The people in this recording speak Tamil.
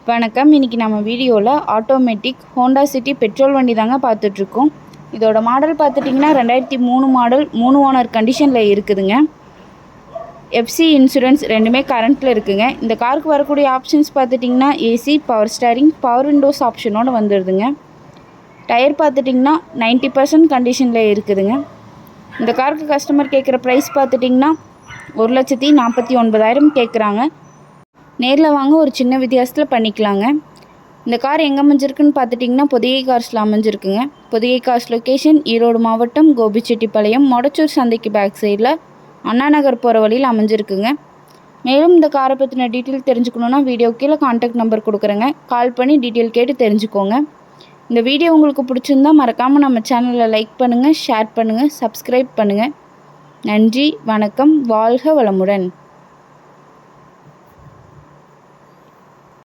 வணக்கம். இன்றைக்கி நம்ம வீடியோவில் ஆட்டோமேட்டிக் ஹோண்டா சிட்டி பெட்ரோல் வண்டி தாங்க பார்த்துட்ருக்கோம். இதோட மாடல் பார்த்துட்டிங்கன்னா 2003 மாடல், 3 ஓனர் கண்டிஷனில் இருக்குதுங்க. எஃப்சி இன்சூரன்ஸ் ரெண்டுமே கரண்ட்டில் இருக்குதுங்க. இந்த காருக்கு வரக்கூடிய ஆப்ஷன்ஸ் பார்த்துட்டிங்கன்னா AC, power steering, power windows ஆப்ஷனோடு வந்துடுதுங்க. டயர் பார்த்துட்டிங்கன்னா 90% கண்டிஷனில் இருக்குதுங்க. இந்த காருக்கு கஸ்டமர் கேட்குற ப்ரைஸ் பார்த்துட்டிங்கன்னா 1,49,000 கேட்குறாங்க. நேரில் வாங்க ஒரு சின்ன வித்தியாசத்தில் பண்ணிக்கலாங்க. இந்த கார் எங்கே அமைஞ்சிருக்குன்னு பார்த்துட்டிங்கன்னா பொதிகை கார்ஸில் அமைஞ்சிருக்குங்க. பொதிகை கார்ஸ் லொக்கேஷன் ஈரோடு மாவட்டம் கோபிச்செட்டிப்பாளையம் மொடச்சூர் சந்தைக்கு பேக் சைடில் அண்ணா நகர் போகிற வழியில் அமைஞ்சிருக்குங்க. மேலும் இந்த காரை பற்றின டீட்டெயில் தெரிஞ்சுக்கணுன்னா வீடியோ கீழே கான்டாக்ட் நம்பர் கொடுக்குறேங்க. கால் பண்ணி டீட்டெயில் கேட்டு தெரிஞ்சுக்கோங்க. இந்த வீடியோ உங்களுக்கு பிடிச்சிருந்தா மறக்காமல் நம்ம சேனலை லைக் பண்ணுங்கள், ஷேர் பண்ணுங்கள், சப்ஸ்கிரைப் பண்ணுங்கள். நன்றி, வணக்கம், வாழ்க வளமுடன்.